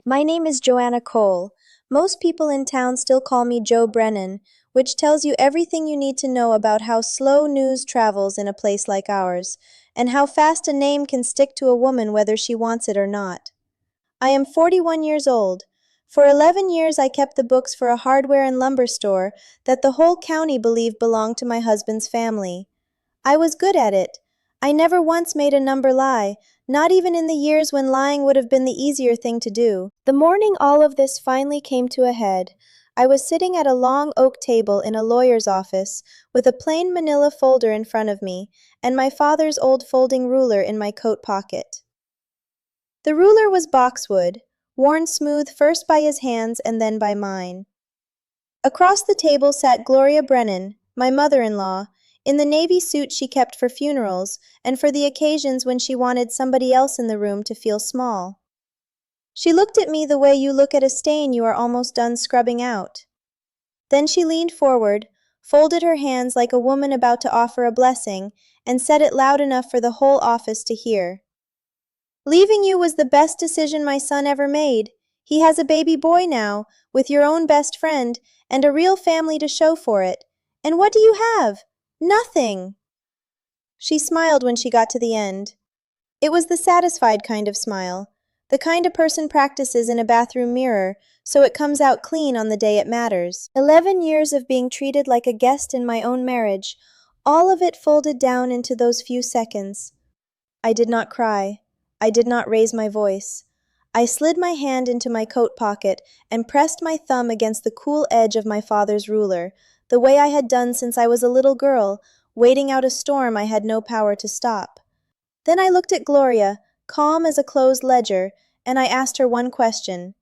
My name is Joanna Cole. Most people in town still call me Joe Brennan, which tells you everything you need to know about how slow news travels in a place like ours, and how fast a name can stick to a woman whether she wants it or not. I am 41 years old. For 11 years I kept the books for a hardware and lumber store that the whole county believed belonged to my husband's family. I was good at it. I never once made a number lie, not even in the years when lying would have been the easier thing to do. The morning all of this finally came to a head, I was sitting at a long oak table in a lawyer's office with a plain manila folder in front of me and my father's old folding ruler in my coat pocket. The ruler was boxwood, worn smooth first by his hands and then by mine. Across the table sat Gloria Brennan, my mother-in-law, in the navy suit she kept for funerals and for the occasions when she wanted somebody else in the room to feel small. She looked at me the way you look at a stain you are almost done scrubbing out. Then she leaned forward, folded her hands like a woman about to offer a blessing, and said it loud enough for the whole office to hear. "Leaving you was the best decision my son ever made. He has a baby boy now, with your own best friend, and a real family to show for it. And what do you have? Nothing!" She smiled when she got to the end. It was the satisfied kind of smile, the kind a person practices in a bathroom mirror, so it comes out clean on the day it matters. 11 years of being treated like a guest in my own marriage, all of it folded down into those few seconds. I did not cry. I did not raise my voice. I slid my hand into my coat pocket and pressed my thumb against the cool edge of my father's ruler, the way I had done since I was a little girl, waiting out a storm I had no power to stop. Then I looked at Gloria, calm as a closed ledger, and I asked her one question.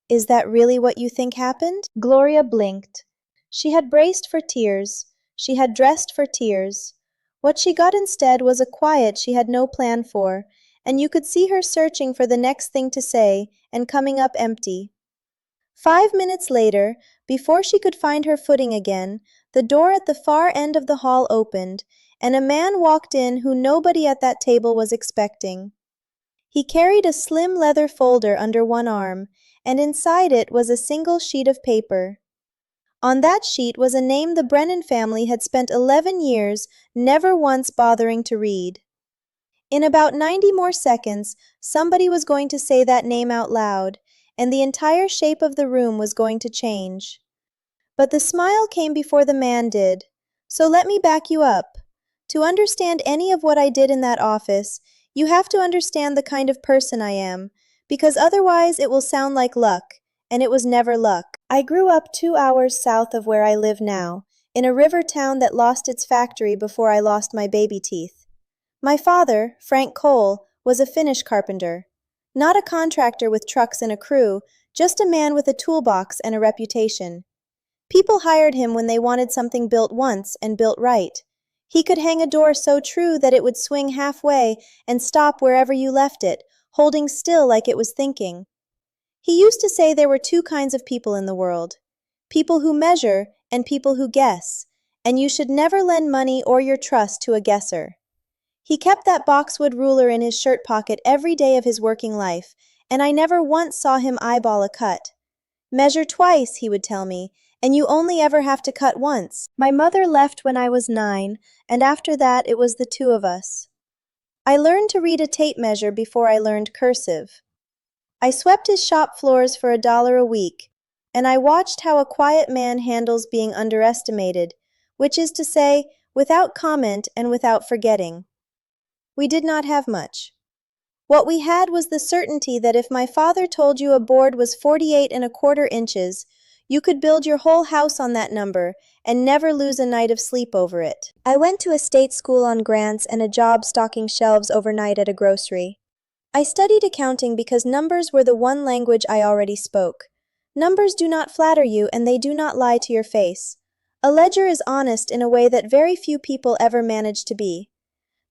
"Is that really what you think happened?" Gloria blinked. She had braced for tears. She had dressed for tears. What she got instead was a quiet she had no plan for, and you could see her searching for the next thing to say and coming up empty. 5 minutes later, before she could find her footing again, the door at the far end of the hall opened, and a man walked in who nobody at that table was expecting. He carried a slim leather folder under one arm, and inside it was a single sheet of paper. On that sheet was a name the Brennan family had spent 11 years never once bothering to read. In about 90 more seconds, somebody was going to say that name out loud, and the entire shape of the room was going to change. But the smile came before the man did. So let me back you up. To understand any of what I did in that office, you have to understand the kind of person I am, because otherwise it will sound like luck, and it was never luck. I grew up 2 hours south of where I live now, in a river town that lost its factory before I lost my baby teeth. My father, Frank Cole, was a Finnish carpenter. Not a contractor with trucks and a crew, just a man with a toolbox and a reputation. People hired him when they wanted something built once and built right. He could hang a door so true that it would swing halfway and stop wherever you left it, holding still like it was thinking. He used to say there were 2 kinds of people in the world. People who measure and people who guess, and you should never lend money or your trust to a guesser. He kept that boxwood ruler in his shirt pocket every day of his working life, and I never once saw him eyeball a cut. "Measure twice," he would tell me, "and you only ever have to cut once." My mother left when I was 9, and after that it was the 2 of us. I learned to read a tape measure before I learned cursive. I swept his shop floors for $1 a week, and I watched how a quiet man handles being underestimated, which is to say, without comment and without forgetting. We did not have much. What we had was the certainty that if my father told you a board was 48¼ inches, you could build your whole house on that number and never lose a night of sleep over it. I went to a state school on grants and a job stocking shelves overnight at a grocery. I studied accounting because numbers were the one language I already spoke. Numbers do not flatter you and they do not lie to your face. A ledger is honest in a way that very few people ever manage to be.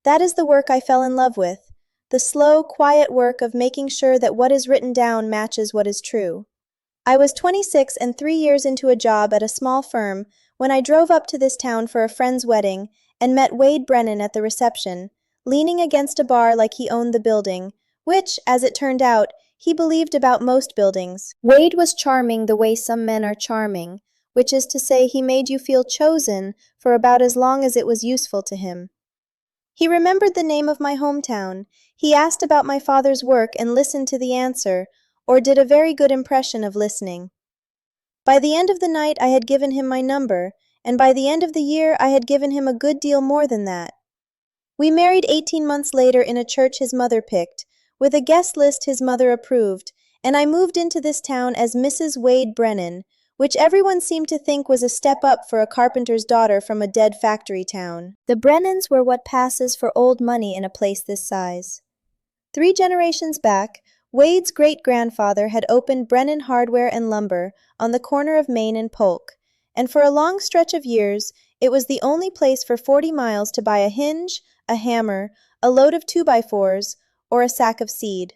That is the work I fell in love with, the slow, quiet work of making sure that what is written down matches what is true. I was 26 and 3 years into a job at a small firm when I drove up to this town for a friend's wedding and met Wade Brennan at the reception, leaning against a bar like he owned the building, which, as it turned out, he believed about most buildings. Wade was charming the way some men are charming, which is to say he made you feel chosen for about as long as it was useful to him. He remembered the name of my hometown. He asked about my father's work and listened to the answer, or did a very good impression of listening. By the end of the night I had given him my number, and by the end of the year I had given him a good deal more than that. We married 18 months later in a church his mother picked, with a guest list his mother approved, and I moved into this town as Mrs. Wade Brennan, which everyone seemed to think was a step up for a carpenter's daughter from a dead factory town. The Brennans were what passes for old money in a place this size. 3 generations back, Wade's great-grandfather had opened Brennan Hardware and Lumber on the corner of Main and Polk, and for a long stretch of years it was the only place for 40 miles to buy a hinge, a hammer, a load of 2x4s, or a sack of seed.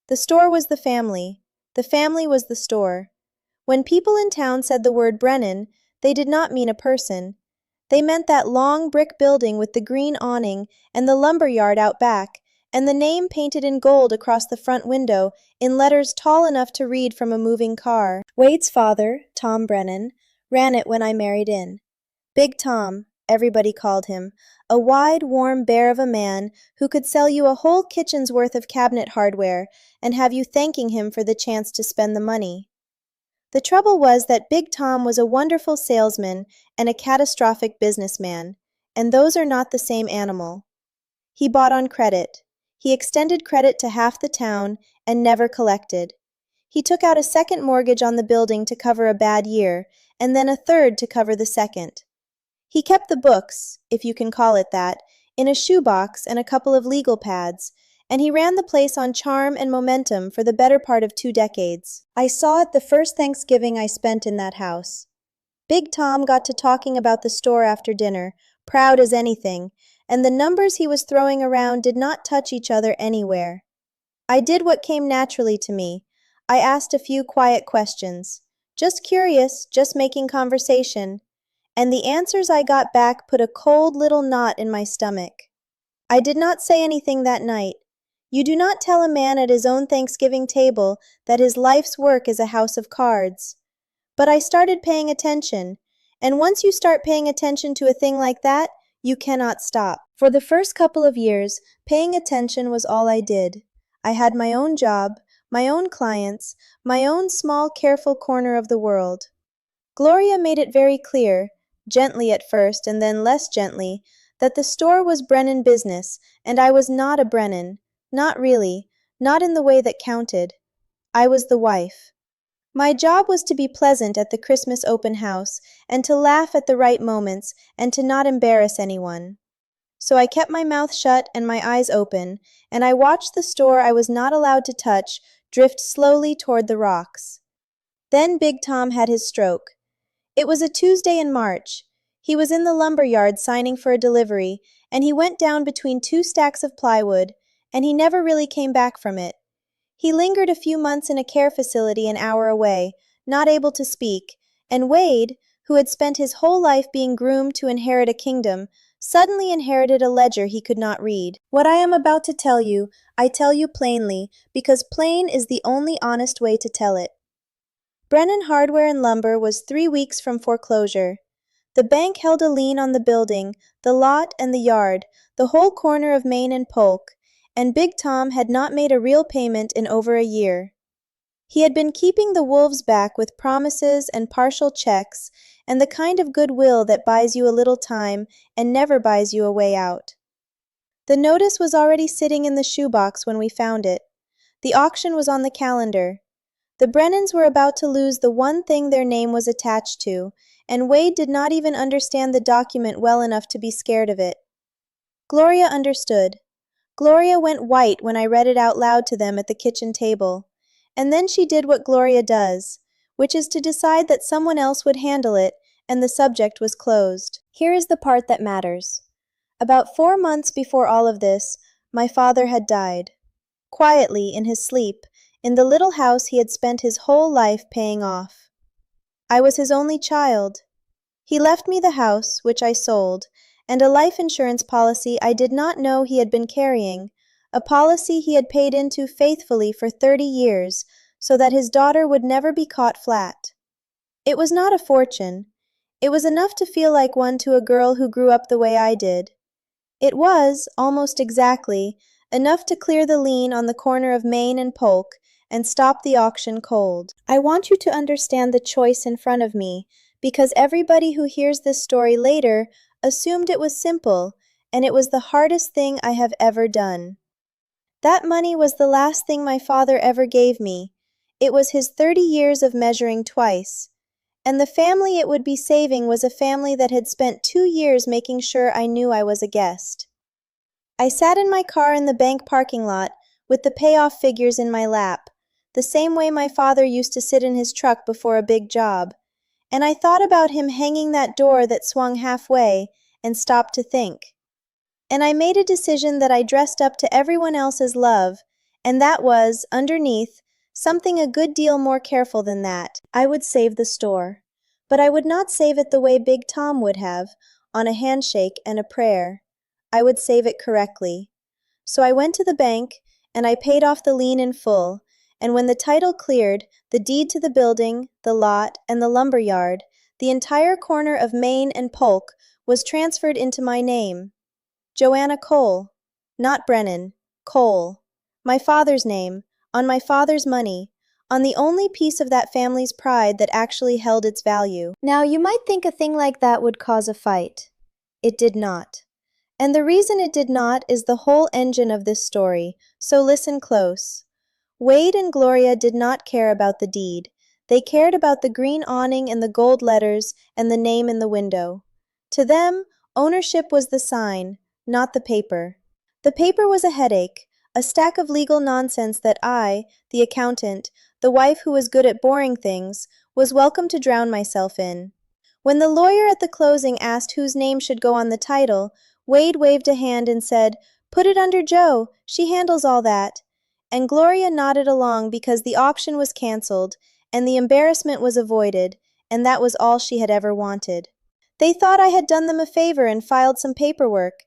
The store was the family was the store. When people in town said the word Brennan, they did not mean a person. They meant that long brick building with the green awning and the lumber yard out back, and the name painted in gold across the front window in letters tall enough to read from a moving car. Wade's father, Tom Brennan, ran it when I married in. Big Tom, everybody called him, a wide, warm bear of a man who could sell you a whole kitchen's worth of cabinet hardware and have you thanking him for the chance to spend the money. The trouble was that Big Tom was a wonderful salesman and a catastrophic businessman, and those are not the same animal. He bought on credit. He extended credit to half the town and never collected. He took out a second mortgage on the building to cover a bad year, and then a third to cover the second. He kept the books, if you can call it that, in a shoebox and a couple of legal pads, and he ran the place on charm and momentum for the better part of 2 decades. I saw it the first Thanksgiving I spent in that house. Big Tom got to talking about the store after dinner, proud as anything, and the numbers he was throwing around did not touch each other anywhere. I did what came naturally to me. I asked a few quiet questions. Just curious, just making conversation. And the answers I got back put a cold little knot in my stomach. I did not say anything that night. You do not tell a man at his own Thanksgiving table that his life's work is a house of cards. But I started paying attention, and once you start paying attention to a thing like that, you cannot stop. For the first couple of years, paying attention was all I did. I had my own job, my own clients, my own small, careful corner of the world. Gloria made it very clear, gently at first and then less gently, that the store was Brennan business, and I was not a Brennan. Not really, not in the way that counted. I was the wife. My job was to be pleasant at the Christmas open house, and to laugh at the right moments, and to not embarrass anyone. So I kept my mouth shut and my eyes open, and I watched the store I was not allowed to touch drift slowly toward the rocks. Then Big Tom had his stroke. It was a Tuesday in March. He was in the lumber yard signing for a delivery, and he went down between 2 stacks of plywood, and he never really came back from it. He lingered a few months in a care facility an hour away, not able to speak, and Wade, who had spent his whole life being groomed to inherit a kingdom, suddenly inherited a ledger he could not read. What I am about to tell you, I tell you plainly, because plain is the only honest way to tell it. Brennan Hardware and Lumber was 3 weeks from foreclosure. The bank held a lien on the building, the lot and the yard, the whole corner of Main and Polk, and Big Tom had not made a real payment in over a year. He had been keeping the wolves back with promises and partial checks and the kind of goodwill that buys you a little time and never buys you a way out. The notice was already sitting in the shoebox when we found it. The auction was on the calendar. The Brennans were about to lose the one thing their name was attached to, and Wade did not even understand the document well enough to be scared of it. Gloria understood. Gloria went white when I read it out loud to them at the kitchen table. And then she did what Gloria does, which is to decide that someone else would handle it, and the subject was closed. Here is the part that matters. About 4 months before all of this, my father had died. Quietly, in his sleep, in the little house he had spent his whole life paying off. I was his only child. He left me the house, which I sold, and a life insurance policy I did not know he had been carrying, a policy he had paid into faithfully for 30 years so that his daughter would never be caught flat. It was not a fortune. It was enough to feel like one to a girl who grew up the way I did. It was, almost exactly, enough to clear the lien on the corner of Main and Polk and stop the auction cold. I want you to understand the choice in front of me, because everybody who hears this story later assumed it was simple, and it was the hardest thing I have ever done. That money was the last thing my father ever gave me. It was his 30 years of measuring twice. And the family it would be saving was a family that had spent 2 years making sure I knew I was a guest. I sat in my car in the bank parking lot with the payoff figures in my lap, the same way my father used to sit in his truck before a big job, and I thought about him hanging that door that swung halfway and stopped to think. And I made a decision that I dressed up to everyone else's love, and that was, underneath, something a good deal more careful than that. I would save the store. But I would not save it the way Big Tom would have, on a handshake and a prayer. I would save it correctly. So I went to the bank, and I paid off the lien in full, and when the title cleared, the deed to the building, the lot, and the lumber yard, the entire corner of Main and Polk was transferred into my name. Joanna Cole. Not Brennan. Cole. My father's name, on my father's money, on the only piece of that family's pride that actually held its value. Now, you might think a thing like that would cause a fight. It did not. And the reason it did not is the whole engine of this story, so listen close. Wade and Gloria did not care about the deed. They cared about the green awning and the gold letters and the name in the window. To them, ownership was the sign, not the paper. The paper was a headache, a stack of legal nonsense that I, the accountant, the wife who was good at boring things, was welcome to drown myself in. When the lawyer at the closing asked whose name should go on the title, Wade waved a hand and said, "Put it under Jo, she handles all that." And Gloria nodded along because the auction was canceled, and the embarrassment was avoided, and that was all she had ever wanted. They thought I had done them a favor and filed some paperwork.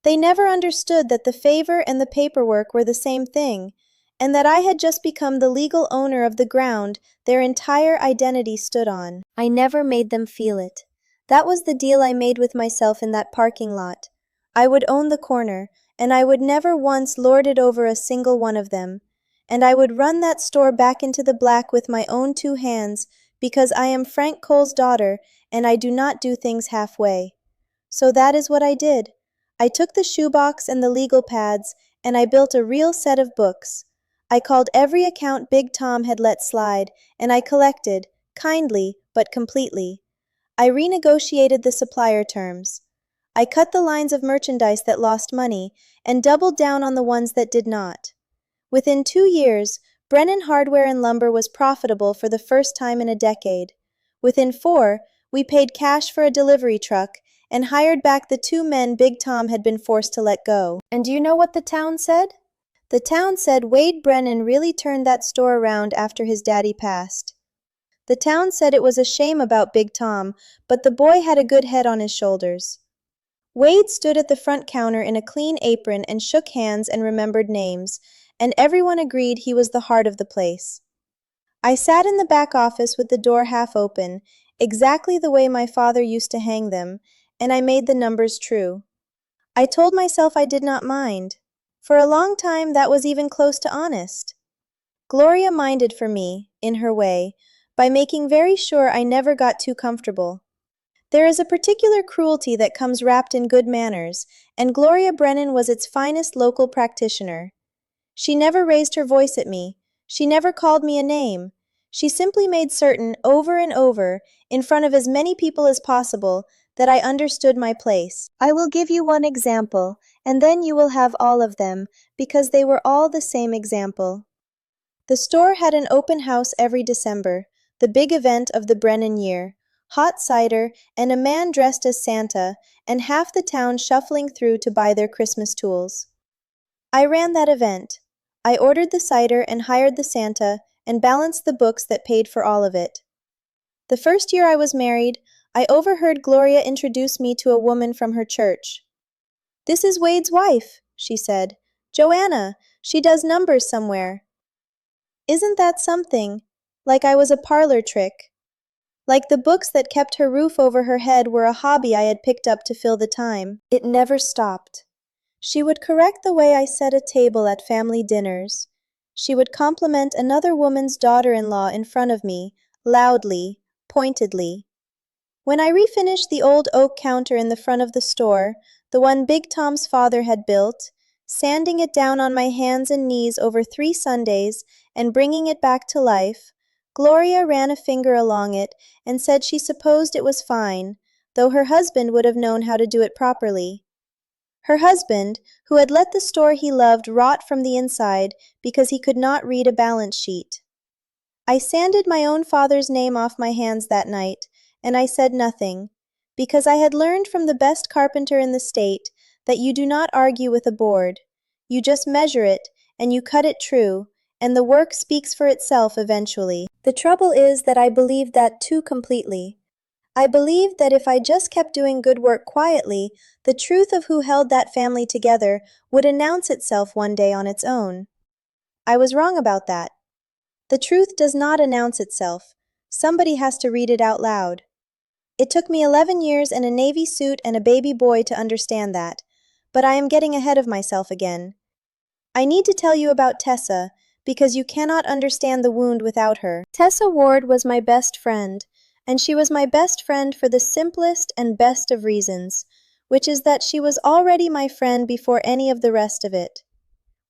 They never understood that the favor and the paperwork were the same thing, and that I had just become the legal owner of the ground their entire identity stood on. I never made them feel it. That was the deal I made with myself in that parking lot. I would own the corner, and I would never once lord it over a single one of them. And I would run that store back into the black with my own 2 hands, because I am Frank Cole's daughter, and I do not do things halfway. So that is what I did. I took the shoebox and the legal pads, and I built a real set of books. I called every account Big Tom had let slide, and I collected, kindly but completely. I renegotiated the supplier terms. I cut the lines of merchandise that lost money, and doubled down on the ones that did not. Within 2 years, Brennan Hardware and Lumber was profitable for the first time in a decade. Within 4, we paid cash for a delivery truck and hired back the 2 men Big Tom had been forced to let go. And do you know what the town said? The town said Wade Brennan really turned that store around after his daddy passed. The town said it was a shame about Big Tom, but the boy had a good head on his shoulders. Wade stood at the front counter in a clean apron and shook hands and remembered names, and everyone agreed he was the heart of the place. I sat in the back office with the door half open, exactly the way my father used to hang them, and I made the numbers true. I told myself I did not mind. For a long time, that was even close to honest. Gloria minded for me, in her way, by making very sure I never got too comfortable. There is a particular cruelty that comes wrapped in good manners, and Gloria Brennan was its finest local practitioner. She never raised her voice at me. She never called me a name. She simply made certain, over and over, in front of as many people as possible, that I understood my place. I will give you one example, and then you will have all of them, because they were all the same example. The store had an open house every December, the big event of the Brennan year. Hot cider, and a man dressed as Santa, and half the town shuffling through to buy their Christmas tools. I ran that event. I ordered the cider and hired the Santa, and balanced the books that paid for all of it. The first year I was married, I overheard Gloria introduce me to a woman from her church. "This is Wade's wife," she said. Joanna, she does numbers somewhere. Isn't that something? Like I was a parlor trick. Like the books that kept her roof over her head were a hobby I had picked up to fill the time. It never stopped. She would correct the way I set a table at family dinners. She would compliment another woman's daughter-in-law in front of me, loudly, pointedly. When I refinished the old oak counter in the front of the store, the one Big Tom's father had built, sanding it down on my hands and knees over 3 Sundays and bringing it back to life, Gloria ran a finger along it and said she supposed it was fine, though her husband would have known how to do it properly. Her husband, who had let the store he loved rot from the inside because he could not read a balance sheet. I sanded my own father's name off my hands that night, and I said nothing, because I had learned from the best carpenter in the state that you do not argue with a board. You just measure it, and you cut it true, and the work speaks for itself eventually. The trouble is that I believed that too completely. I believed that if I just kept doing good work quietly, the truth of who held that family together would announce itself one day on its own. I was wrong about that. The truth does not announce itself. Somebody has to read it out loud. It took me 11 years and a navy suit and a baby boy to understand that, but I am getting ahead of myself again. I need to tell you about Tessa, because you cannot understand the wound without her. Tessa Ward was my best friend, and she was my best friend for the simplest and best of reasons, which is that she was already my friend before any of the rest of it.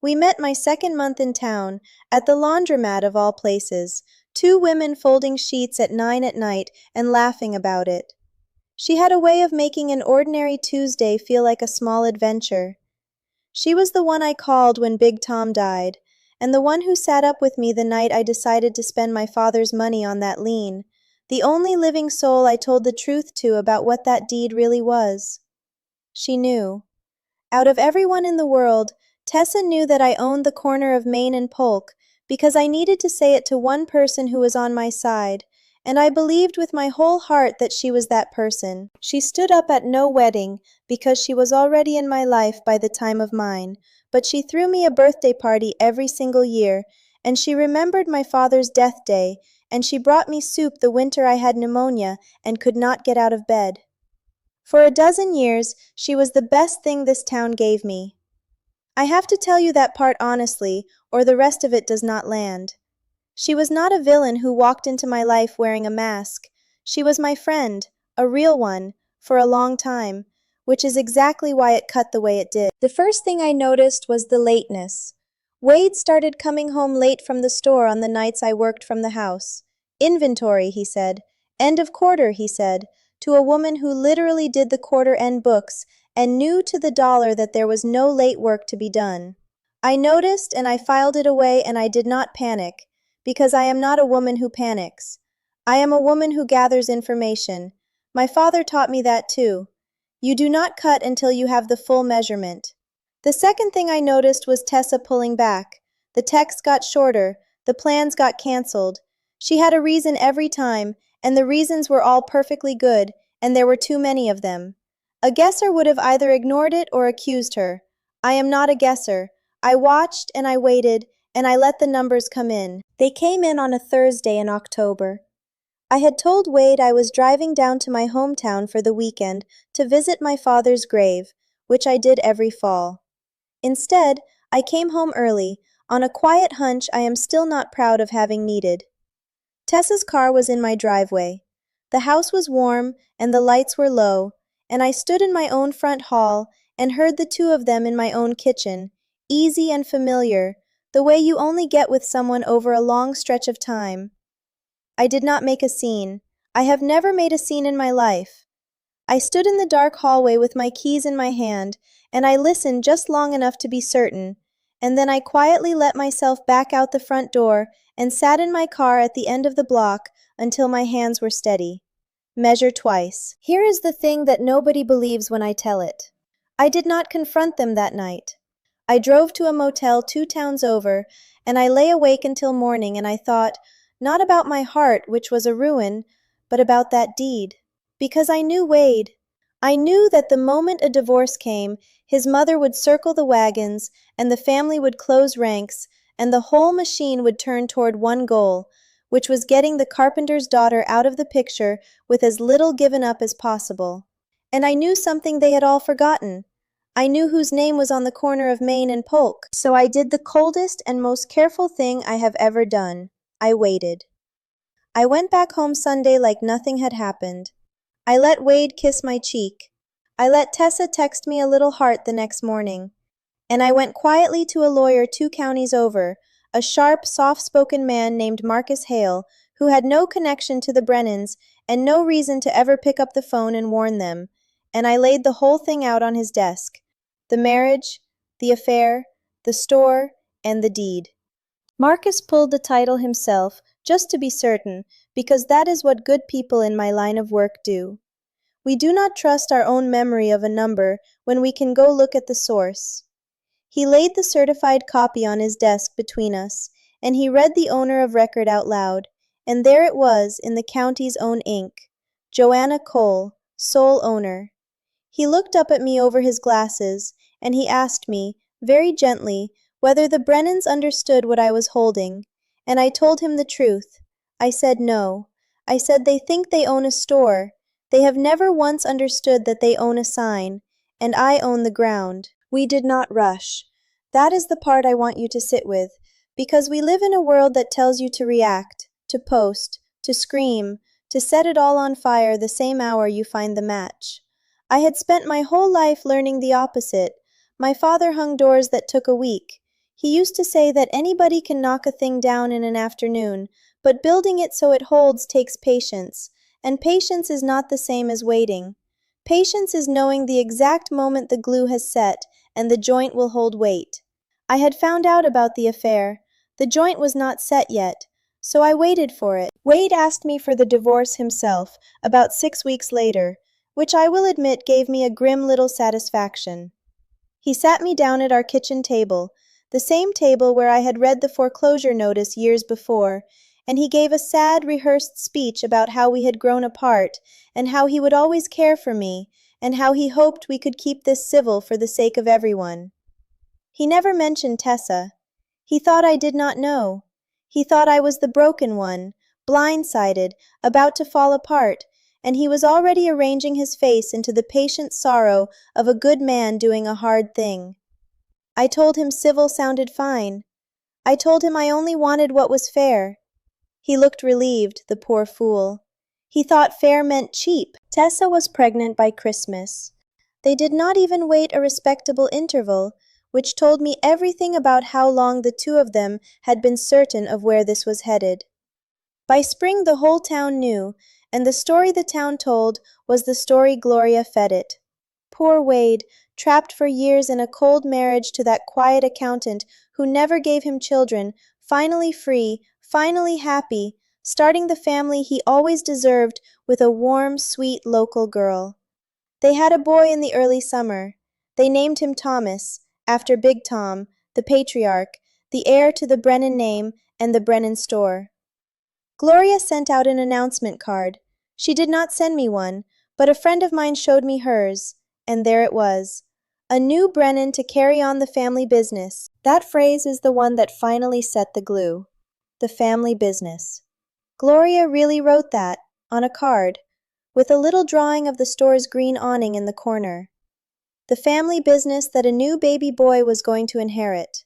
We met my second month in town, at the laundromat of all places, 2 women folding sheets at 9 at night and laughing about it. She had a way of making an ordinary Tuesday feel like a small adventure. She was the one I called when Big Tom died, and the one who sat up with me the night I decided to spend my father's money on that lien, the only living soul I told the truth to about what that deed really was. She knew. Out of everyone in the world, Tessa knew that I owned the corner of Main and Polk because I needed to say it to one person who was on my side, and I believed with my whole heart that she was that person. She stood up at no wedding because she was already in my life by the time of mine, but she threw me a birthday party every single year, and she remembered my father's death day, and she brought me soup the winter I had pneumonia and could not get out of bed. For a dozen years, she was the best thing this town gave me. I have to tell you that part honestly, or the rest of it does not land. She was not a villain who walked into my life wearing a mask. She was my friend, a real one, for a long time, which is exactly why it cut the way it did. The first thing I noticed was the lateness. Wade started coming home late from the store on the nights I worked from the house. Inventory, he said. End of quarter, he said, to a woman who literally did the quarter-end books and knew to the dollar that there was no late work to be done. I noticed and I filed it away and I did not panic, because I am not a woman who panics. I am a woman who gathers information. My father taught me that too. You do not cut until you have the full measurement. The second thing I noticed was Tessa pulling back. The texts got shorter, the plans got canceled. She had a reason every time, and the reasons were all perfectly good, and there were too many of them. A guesser would have either ignored it or accused her. I am not a guesser. I watched and I waited, and I let the numbers come in. They came in on a Thursday in October. I had told Wade I was driving down to my hometown for the weekend to visit my father's grave, which I did every fall. Instead, I came home early, on a quiet hunch I am still not proud of having needed. Tessa's car was in my driveway. The house was warm and the lights were low, and I stood in my own front hall and heard the two of them in my own kitchen, easy and familiar, the way you only get with someone over a long stretch of time. I did not make a scene. I have never made a scene in my life. I stood in the dark hallway with my keys in my hand, and I listened just long enough to be certain, and then I quietly let myself back out the front door and sat in my car at the end of the block until my hands were steady. Measure twice. Here is the thing that nobody believes when I tell it. I did not confront them that night. I drove to a motel 2 towns over, and I lay awake until morning, and I thought, not about my heart, which was a ruin, but about that deed. Because I knew Wade. I knew that the moment a divorce came, his mother would circle the wagons, and the family would close ranks, and the whole machine would turn toward one goal, which was getting the carpenter's daughter out of the picture with as little given up as possible. And I knew something they had all forgotten. I knew whose name was on the corner of Main and Polk, so I did the coldest and most careful thing I have ever done. I waited. I went back home Sunday like nothing had happened. I let Wade kiss my cheek. I let Tessa text me a little heart the next morning. And I went quietly to a lawyer 2 counties over, a sharp, soft-spoken man named Marcus Hale, who had no connection to the Brennans and no reason to ever pick up the phone and warn them, and I laid the whole thing out on his desk. The marriage, the affair, the store, and the deed. Marcus pulled the title himself, just to be certain, because that is what good people in my line of work do. We do not trust our own memory of a number when we can go look at the source. He laid the certified copy on his desk between us, and he read the owner of record out loud, and there it was in the county's own ink, Joanna Cole, sole owner. He looked up at me over his glasses, and he asked me, very gently, whether the Brennans understood what I was holding, and I told him the truth. I said no. I said they think they own a store. They have never once understood that they own a sign, and I own the ground. We did not rush. That is the part I want you to sit with, because we live in a world that tells you to react, to post, to scream, to set it all on fire the same hour you find the match. I had spent my whole life learning the opposite. My father hung doors that took a week. He used to say that anybody can knock a thing down in an afternoon, but building it so it holds takes patience, and patience is not the same as waiting. Patience is knowing the exact moment the glue has set and the joint will hold weight. I had found out about the affair. The joint was not set yet, so I waited for it. Wade asked me for the divorce himself about 6 weeks later, which I will admit gave me a grim little satisfaction. He sat me down at our kitchen table, the same table where I had read the foreclosure notice years before, and he gave a sad, rehearsed speech about how we had grown apart, and how he would always care for me, and how he hoped we could keep this civil for the sake of everyone. He never mentioned Tessa. He thought I did not know. He thought I was the broken one, blindsided, about to fall apart, and he was already arranging his face into the patient sorrow of a good man doing a hard thing. I told him civil sounded fine. I told him I only wanted what was fair. He looked relieved, the poor fool. He thought fair meant cheap. Tessa was pregnant by Christmas. They did not even wait a respectable interval, which told me everything about how long the two of them had been certain of where this was headed. By spring the whole town knew, and the story the town told was the story Gloria fed it. Poor Wade, trapped for years in a cold marriage to that quiet accountant who never gave him children, finally free, finally happy, starting the family he always deserved with a warm, sweet local girl. They had a boy in the early summer. They named him Thomas, after Big Tom, the patriarch, the heir to the Brennan name and the Brennan store. Gloria sent out an announcement card. She did not send me one, but a friend of mine showed me hers, and there it was. A new Brennan to carry on the family business. That phrase is the one that finally set the glue. The family business. Gloria really wrote that, on a card, with a little drawing of the store's green awning in the corner. The family business that a new baby boy was going to inherit.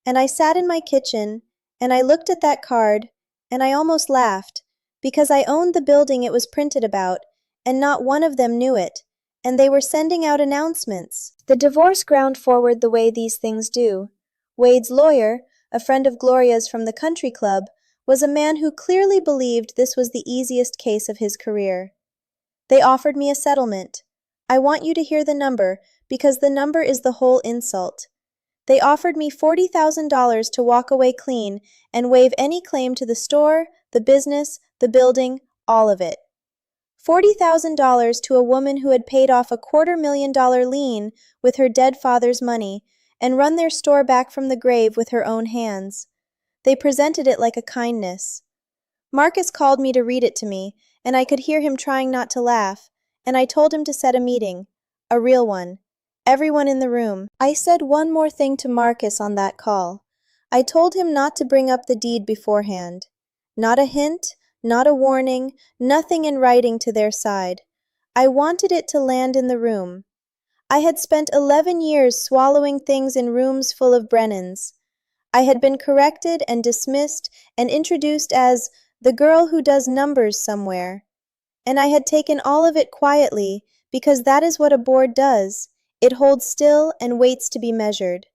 And I sat in my kitchen, and I looked at that card, and I almost laughed, because I owned the building it was printed about, and not one of them knew it, and they were sending out announcements. The divorce ground forward the way these things do. Wade's lawyer, a friend of Gloria's from the country club, was a man who clearly believed this was the easiest case of his career. They offered me a settlement. I want you to hear the number, because the number is the whole insult. They offered me $40,000 to walk away clean and waive any claim to the store, the business, the building, all of it. $40,000 to a woman who had paid off a $250,000 lien with her dead father's money and run their store back from the grave with her own hands. They presented it like a kindness. Marcus called me to read it to me, and I could hear him trying not to laugh, and I told him to set a meeting. A real one. Everyone in the room. I said one more thing to Marcus on that call. I told him not to bring up the deed beforehand. Not a hint, not a warning, nothing in writing to their side. I wanted it to land in the room. I had spent 11 years swallowing things in rooms full of Brennans. I had been corrected and dismissed and introduced as the girl who does numbers somewhere. And I had taken all of it quietly because that is what a board does. It holds still and waits to be measured.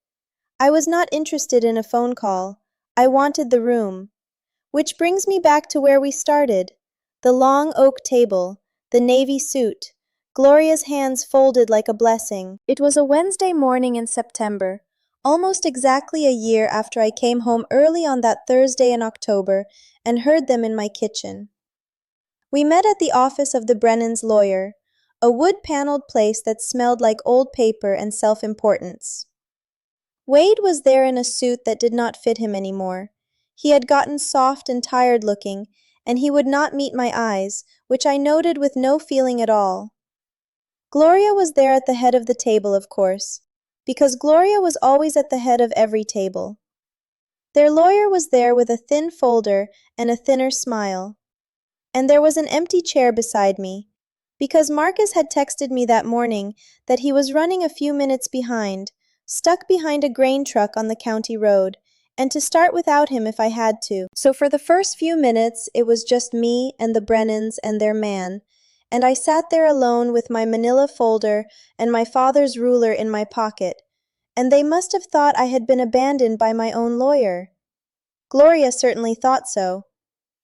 I was not interested in a phone call. I wanted the room. Which brings me back to where we started. The long oak table, the navy suit, Gloria's hands folded like a blessing. It was a Wednesday morning in September, almost exactly a year after I came home early on that Thursday in October and heard them in my kitchen. We met at the office of the Brennan's lawyer, a wood-paneled place that smelled like old paper and self-importance. Wade was there in a suit that did not fit him anymore. He had gotten soft and tired-looking, and he would not meet my eyes, which I noted with no feeling at all. Gloria was there at the head of the table, of course, because Gloria was always at the head of every table. Their lawyer was there with a thin folder and a thinner smile. And there was an empty chair beside me, because Marcus had texted me that morning that he was running a few minutes behind, stuck behind a grain truck on the county road, and to start without him if I had to. So for the first few minutes, it was just me and the Brennans and their man, and I sat there alone with my manila folder and my father's ruler in my pocket, and they must have thought I had been abandoned by my own lawyer. Gloria certainly thought so.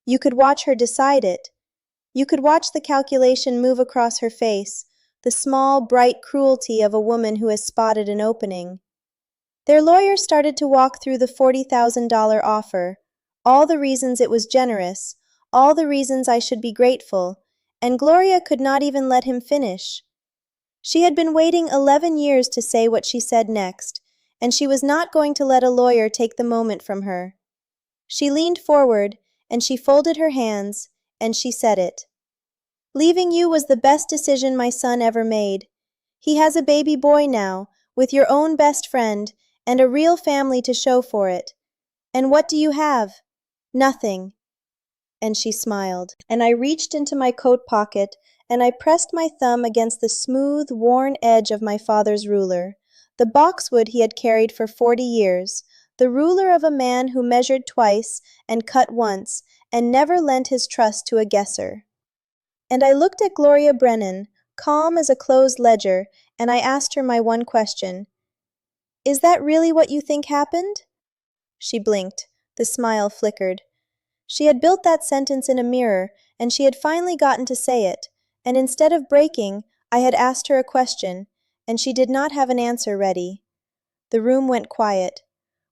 You could watch her decide it. You could watch the calculation move across her face, the small, bright cruelty of a woman who has spotted an opening. Their lawyer started to walk through the $40,000 offer, all the reasons it was generous, all the reasons I should be grateful, and Gloria could not even let him finish. She had been waiting 11 years to say what she said next, and she was not going to let a lawyer take the moment from her. She leaned forward, and she folded her hands, and she said it. Leaving you was the best decision my son ever made. He has a baby boy now, with your own best friend, and a real family to show for it. And what do you have? Nothing. And she smiled. And I reached into my coat pocket, and I pressed my thumb against the smooth, worn edge of my father's ruler, the boxwood he had carried for 40 years, the ruler of a man who measured twice and cut once, and never lent his trust to a guesser. And I looked at Gloria Brennan, calm as a closed ledger, and I asked her my one question. Is that really what you think happened? She blinked. The smile flickered. She had built that sentence in a mirror, and she had finally gotten to say it, and instead of breaking, I had asked her a question, and she did not have an answer ready. The room went quiet.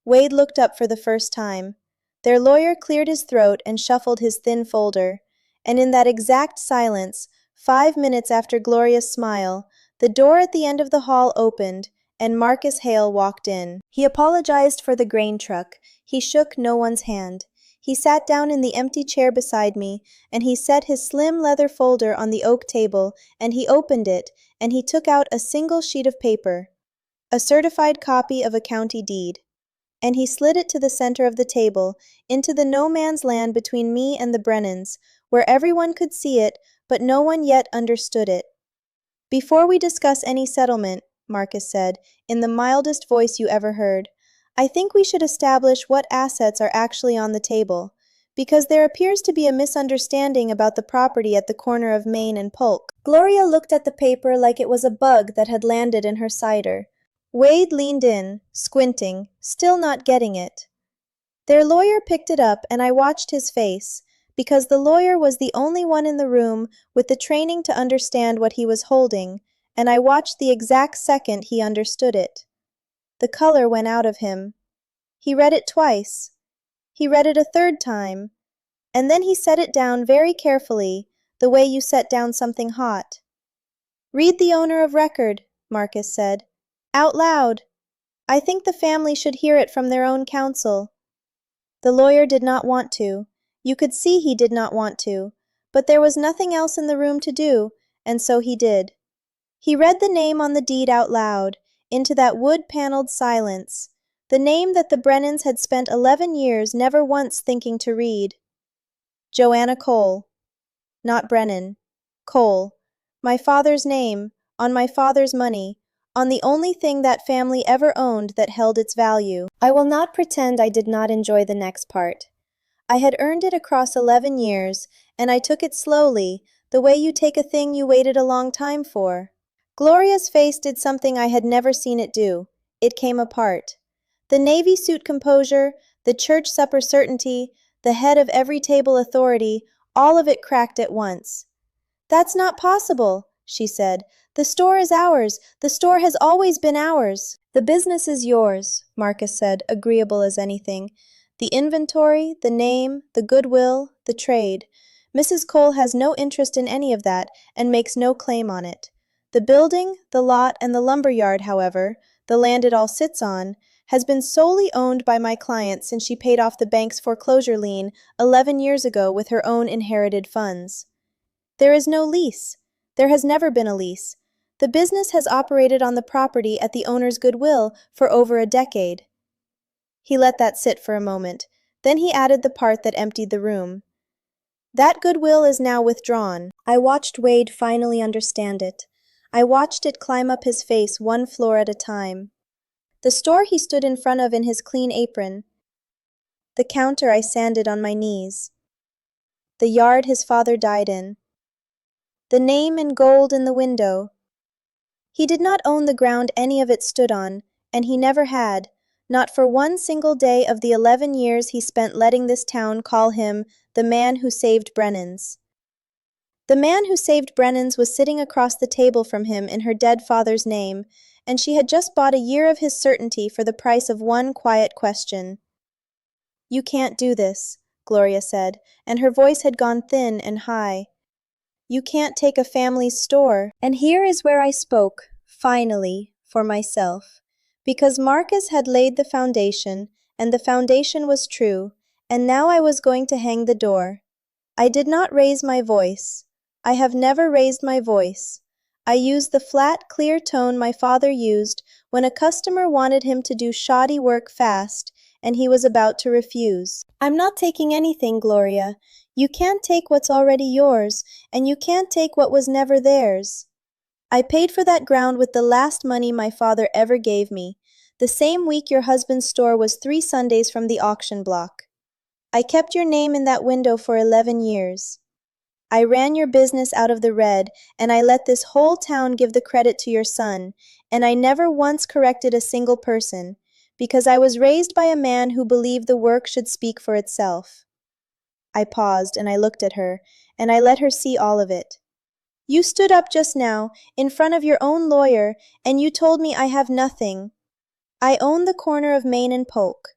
Wade looked up for the first time. Their lawyer cleared his throat and shuffled his thin folder, and in that exact silence, 5 minutes after Gloria's smile, the door at the end of the hall opened, and Marcus Hale walked in. He apologized for the grain truck. He shook no one's hand. He sat down in the empty chair beside me, and he set his slim leather folder on the oak table, and he opened it, and he took out a single sheet of paper, a certified copy of a county deed. And he slid it to the center of the table, into the no-man's land between me and the Brennans, where everyone could see it, but no one yet understood it. Before we discuss any settlement, Marcus said, in the mildest voice you ever heard, I think we should establish what assets are actually on the table, because there appears to be a misunderstanding about the property at the corner of Main and Polk. Gloria looked at the paper like it was a bug that had landed in her cider. Wade leaned in, squinting, still not getting it. Their lawyer picked it up, and I watched his face, because the lawyer was the only one in the room with the training to understand what he was holding, and I watched the exact second he understood it. The color went out of him. He read it twice. He read it a third time, and then he set it down very carefully, the way you set down something hot. Read the owner of record, Marcus said. Out loud. I think the family should hear it from their own counsel. The lawyer did not want to. You could see he did not want to. But there was nothing else in the room to do, and so he did. He read the name on the deed out loud, into that wood-paneled silence, the name that the Brennans had spent 11 years never once thinking to read. Joanna Cole. Not Brennan. Cole. My father's name, on my father's money, on the only thing that family ever owned that held its value. I will not pretend I did not enjoy the next part. I had earned it across 11 years, and I took it slowly, the way you take a thing you waited a long time for. Gloria's face did something I had never seen it do. It came apart. The navy suit composure, the church supper certainty, the head of every table authority, all of it cracked at once. "That's not possible," she said. "The store is ours. The store has always been ours." "The business is yours," Marcus said, agreeable as anything. "The inventory, the name, the goodwill, the trade. Mrs. Cole has no interest in any of that and makes no claim on it. The building, the lot, and the lumber yard, however, the land it all sits on, has been solely owned by my client since she paid off the bank's foreclosure lien 11 years ago with her own inherited funds. There is no lease. There has never been a lease. The business has operated on the property at the owner's goodwill for over a decade." He let that sit for a moment. Then he added the part that emptied the room. "That goodwill is now withdrawn." I watched Wade finally understand it. I watched it climb up his face one floor at a time. The store he stood in front of in his clean apron. The counter I sanded on my knees. The yard his father died in. The name in gold in the window. He did not own the ground any of it stood on, and he never had, not for one single day of the 11 years he spent letting this town call him the man who saved Brennan's. The man who saved Brennan's was sitting across the table from him in her dead father's name, and she had just bought a year of his certainty for the price of one quiet question. "You can't do this," Gloria said, and her voice had gone thin and high. "You can't take a family's store." And here is where I spoke, finally, for myself. Because Marcus had laid the foundation, and the foundation was true, and now I was going to hang the door. I did not raise my voice. I have never raised my voice. I used the flat, clear tone my father used when a customer wanted him to do shoddy work fast, and he was about to refuse. "I'm not taking anything, Gloria. You can't take what's already yours, and you can't take what was never theirs. I paid for that ground with the last money my father ever gave me, the same week your husband's store was 3 Sundays from the auction block. I kept your name in that window for 11 years. I ran your business out of the red, and I let this whole town give the credit to your son, and I never once corrected a single person, because I was raised by a man who believed the work should speak for itself." I paused, and I looked at her, and I let her see all of it. "You stood up just now, in front of your own lawyer, and you told me I have nothing. I own the corner of Main and Polk.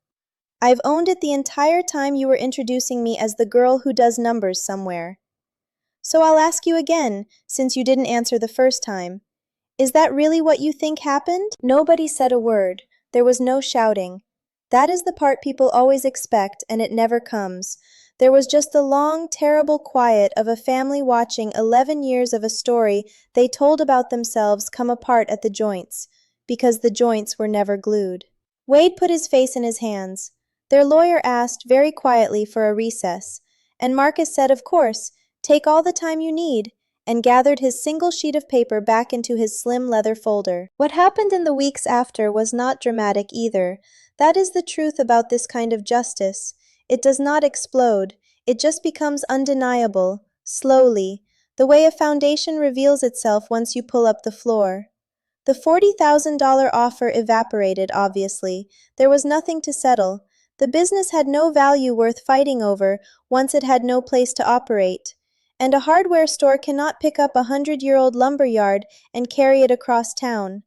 I've owned it the entire time you were introducing me as the girl who does numbers somewhere. So I'll ask you again, since you didn't answer the first time. Is that really what you think happened?" Nobody said a word. There was no shouting. That is the part people always expect, and it never comes. There was just the long, terrible quiet of a family watching 11 years of a story they told about themselves come apart at the joints, because the joints were never glued. Wade put his face in his hands. Their lawyer asked, very quietly, for a recess, and Marcus said, "Of course, take all the time you need," and gathered his single sheet of paper back into his slim leather folder. What happened in the weeks after was not dramatic either. That is the truth about this kind of justice. It does not explode. It just becomes undeniable, slowly, the way a foundation reveals itself once you pull up the floor. The $40,000 offer evaporated, obviously. There was nothing to settle. The business had no value worth fighting over once it had no place to operate. And a hardware store cannot pick up a 100-year-old lumber yard and carry it across town.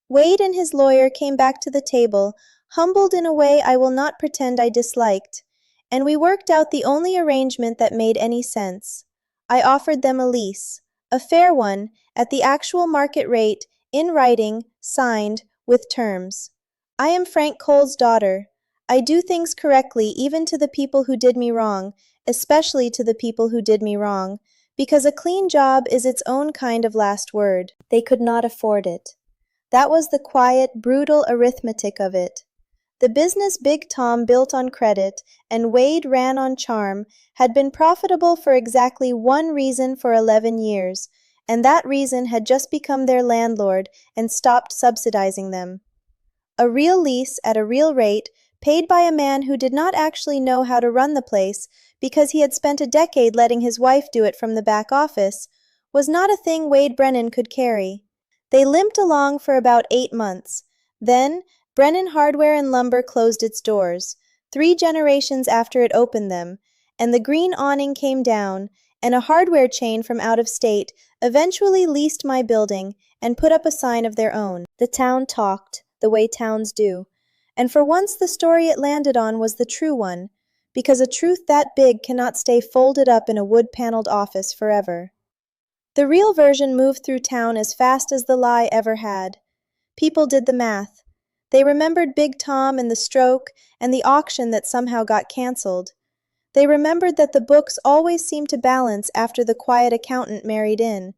Wade and his lawyer came back to the table, humbled in a way I will not pretend I disliked, and we worked out the only arrangement that made any sense. I offered them a lease, a fair one, at the actual market rate, in writing, signed, with terms. I am Frank Cole's daughter. I do things correctly even to the people who did me wrong, especially to the people who did me wrong, Because a clean job is its own kind of last word. They could not afford it. That was the quiet, brutal arithmetic of it. The business Big Tom built on credit and Wade ran on charm had been profitable for exactly one reason for 11 years, and that reason had just become their landlord and stopped subsidizing them. A real lease at a real rate, paid by a man who did not actually know how to run the place because he had spent a decade letting his wife do it from the back office, was not a thing Wade Brennan could carry. They limped along for about 8 months. Then, Brennan Hardware and Lumber closed its doors, 3 generations after it opened them, and the green awning came down, and a hardware chain from out of state eventually leased my building and put up a sign of their own. The town talked, the way towns do, and for once the story it landed on was the true one, because a truth that big cannot stay folded up in a wood-paneled office forever. The real version moved through town as fast as the lie ever had. People did the math. They remembered Big Tom and the stroke and the auction that somehow got canceled. They remembered that the books always seemed to balance after the quiet accountant married in.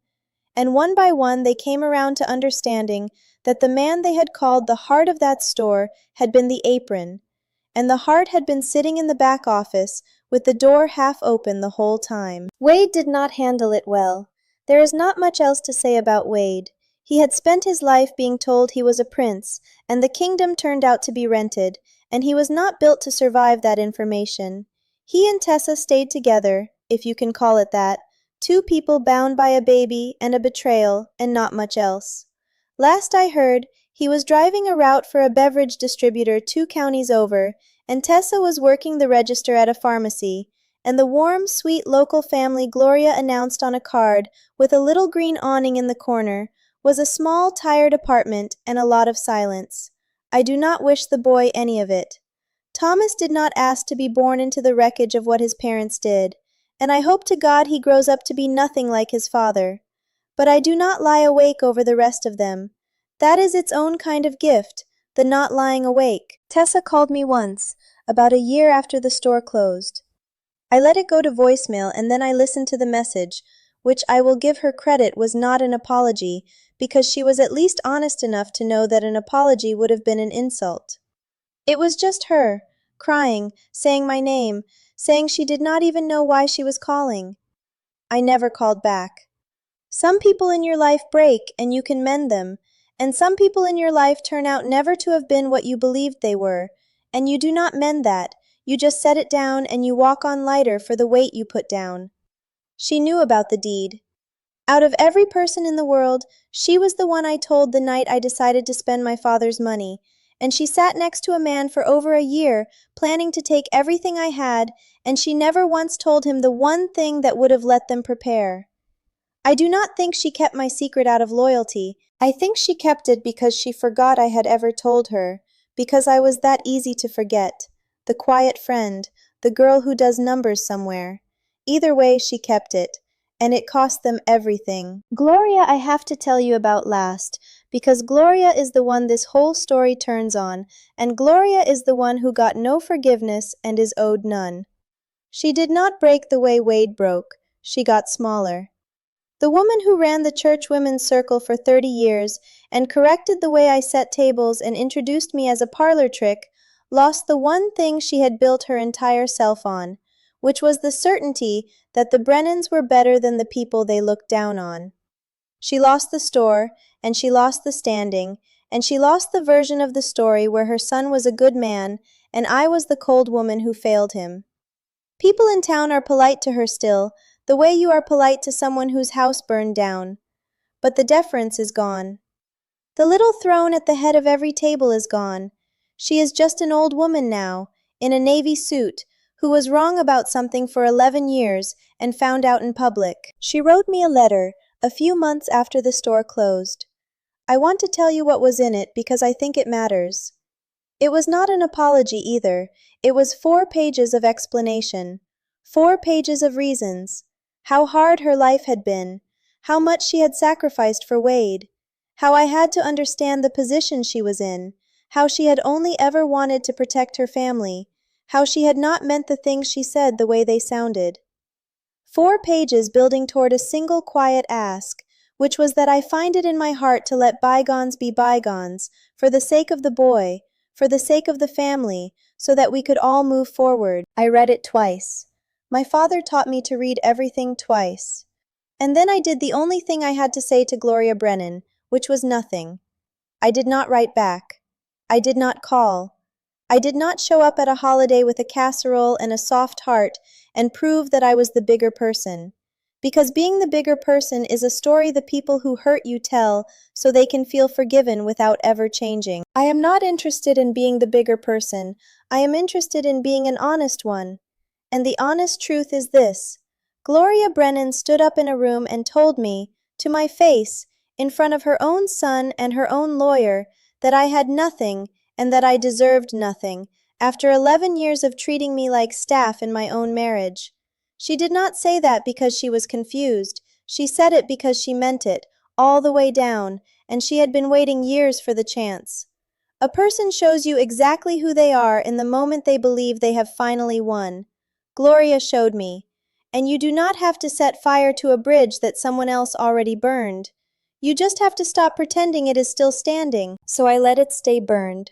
And one by one they came around to understanding that the man they had called the heart of that store had been the apron, and the heart had been sitting in the back office with the door half open the whole time. Wade did not handle it well. There is not much else to say about Wade. He had spent his life being told he was a prince, and the kingdom turned out to be rented, and he was not built to survive that information. He and Tessa stayed together, if you can call it that, 2 people bound by a baby and a betrayal, and not much else. Last I heard, he was driving a route for a beverage distributor 2 counties over, and Tessa was working the register at a pharmacy, and the warm, sweet local family Gloria announced on a card with a little green awning in the corner was a small, tired apartment and a lot of silence. I do not wish the boy any of it. Thomas did not ask to be born into the wreckage of what his parents did, and I hope to God he grows up to be nothing like his father. But I do not lie awake over the rest of them. That is its own kind of gift, the not lying awake. Tessa called me once, about a year after the store closed. I let it go to voicemail and then I listened to the message, which I will give her credit was not an apology, because she was at least honest enough to know that an apology would have been an insult. It was just her, crying, saying my name, saying she did not even know why she was calling. I never called back. Some people in your life break and you can mend them, and some people in your life turn out never to have been what you believed they were, and you do not mend that, you just set it down and you walk on lighter for the weight you put down. She knew about the deed. Out of every person in the world, she was the one I told the night I decided to spend my father's money, and she sat next to a man for over a year, planning to take everything I had, and she never once told him the one thing that would have let them prepare. I do not think she kept my secret out of loyalty. I think she kept it because she forgot I had ever told her, because I was that easy to forget. The quiet friend, the girl who does numbers somewhere. Either way, she kept it, and it cost them everything. Gloria I have to tell you about last, because Gloria is the one this whole story turns on, and Gloria is the one who got no forgiveness and is owed none. She did not break the way Wade broke. She got smaller. The woman who ran the church women's circle for 30 years and corrected the way I set tables and introduced me as a parlor trick lost the one thing she had built her entire self on, which was the certainty that the Brennans were better than the people they looked down on. She lost the store, and she lost the standing, and she lost the version of the story where her son was a good man and I was the cold woman who failed him. People in town are polite to her still, the way you are polite to someone whose house burned down. But the deference is gone. The little throne at the head of every table is gone. She is just an old woman now, in a navy suit, who was wrong about something for 11 years and found out in public. She wrote me a letter a few months after the store closed. I want to tell you what was in it because I think it matters. It was not an apology either. It was 4 pages of explanation. 4 pages of reasons. How hard her life had been. How much she had sacrificed for Wade. How I had to understand the position she was in. How she had only ever wanted to protect her family. How she had not meant the things she said the way they sounded. 4 pages building toward a single quiet ask, which was that I find it in my heart to let bygones be bygones, for the sake of the boy, for the sake of the family, so that we could all move forward. I read it twice. My father taught me to read everything twice. And then I did the only thing I had to say to Gloria Brennan, which was nothing. I did not write back. I did not call. I did not show up at a holiday with a casserole and a soft heart and prove that I was the bigger person. Because being the bigger person is a story the people who hurt you tell so they can feel forgiven without ever changing. I am not interested in being the bigger person. I am interested in being an honest one. And the honest truth is this. Gloria Brennan stood up in a room and told me, to my face, in front of her own son and her own lawyer, that I had nothing and that I deserved nothing, after 11 years of treating me like staff in my own marriage. She did not say that because she was confused. She said it because she meant it, all the way down, and she had been waiting years for the chance. A person shows you exactly who they are in the moment they believe they have finally won. Gloria showed me. And you do not have to set fire to a bridge that someone else already burned. You just have to stop pretending it is still standing. So I let it stay burned.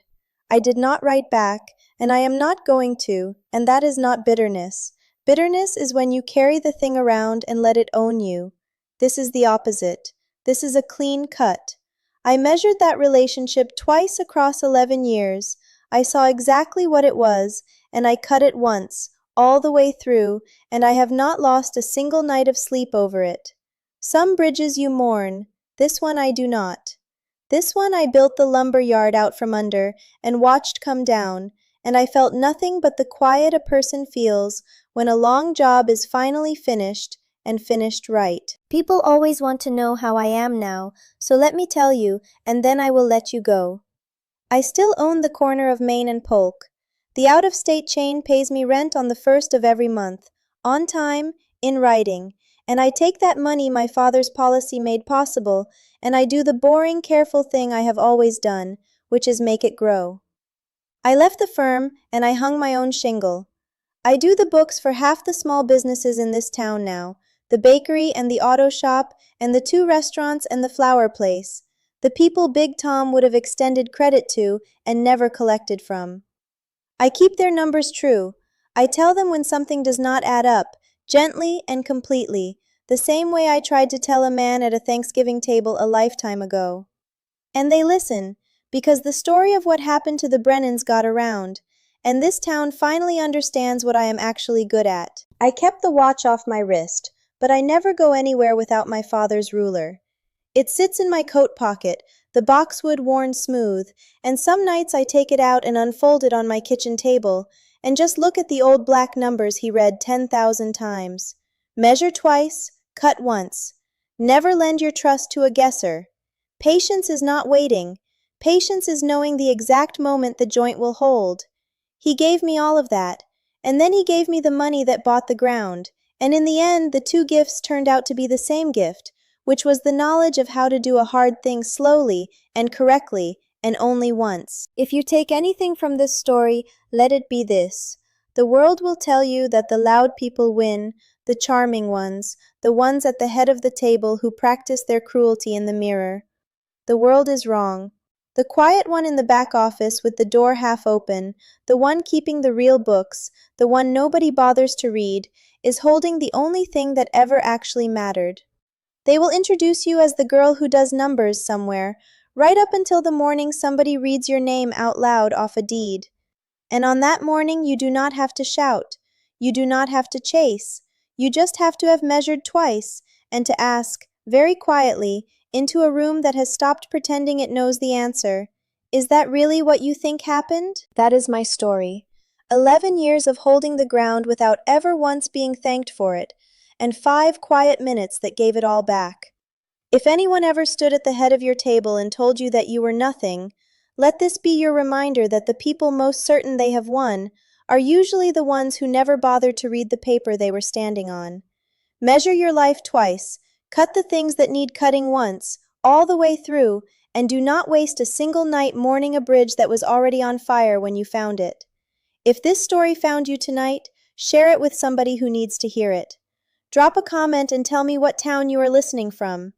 I did not write back, and I am not going to, and that is not bitterness. Bitterness is when you carry the thing around and let it own you. This is the opposite. This is a clean cut. I measured that relationship twice across 11 years. I saw exactly what it was, and I cut it once, all the way through, and I have not lost a single night of sleep over it. Some bridges you mourn, this one I do not. This one I built the lumber yard out from under and watched come down, and I felt nothing but the quiet a person feels when a long job is finally finished and finished right. People always want to know how I am now, so let me tell you, and then I will let you go. I still own the corner of Main and Polk. The out-of-state chain pays me rent on the 1st of every month, on time, in writing, and I take that money my father's policy made possible, and I do the boring, careful thing I have always done, which is make it grow. I left the firm, and I hung my own shingle. I do the books for half the small businesses in this town now, the bakery and the auto shop and the 2 restaurants and the flower place, the people Big Tom would have extended credit to and never collected from. I keep their numbers true. I tell them when something does not add up, gently and completely, the same way I tried to tell a man at a Thanksgiving table a lifetime ago. And they listen, because the story of what happened to the Brennans got around, and this town finally understands what I am actually good at. I kept the watch off my wrist, but I never go anywhere without my father's ruler. It sits in my coat pocket, the boxwood worn smooth, and some nights I take it out and unfold it on my kitchen table, and just look at the old black numbers he read 10,000 times. Measure twice, cut once. Never lend your trust to a guesser. Patience is not waiting. Patience is knowing the exact moment the joint will hold. He gave me all of that, and then he gave me the money that bought the ground, and in the end the 2 gifts turned out to be the same gift, which was the knowledge of how to do a hard thing slowly and correctly and only once. If you take anything from this story, let it be this. The world will tell you that the loud people win, the charming ones, the ones at the head of the table who practice their cruelty in the mirror. The world is wrong. The quiet one in the back office with the door half open, the one keeping the real books, the one nobody bothers to read, is holding the only thing that ever actually mattered. They will introduce you as the girl who does numbers somewhere, right up until the morning somebody reads your name out loud off a deed. And on that morning you do not have to shout. You do not have to chase. You just have to have measured twice, and to ask, very quietly, into a room that has stopped pretending it knows the answer, "Is that really what you think happened?" That is my story. 11 years of holding the ground without ever once being thanked for it, and 5 quiet minutes that gave it all back. If anyone ever stood at the head of your table and told you that you were nothing, let this be your reminder that the people most certain they have won are usually the ones who never bothered to read the paper they were standing on. Measure your life twice, cut the things that need cutting once, all the way through, and do not waste a single night mourning a bridge that was already on fire when you found it. If this story found you tonight, share it with somebody who needs to hear it. Drop a comment and tell me what town you are listening from.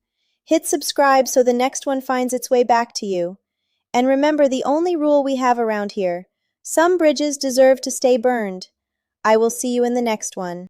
Hit subscribe so the next one finds its way back to you. And remember the only rule we have around here: some bridges deserve to stay burned. I will see you in the next one.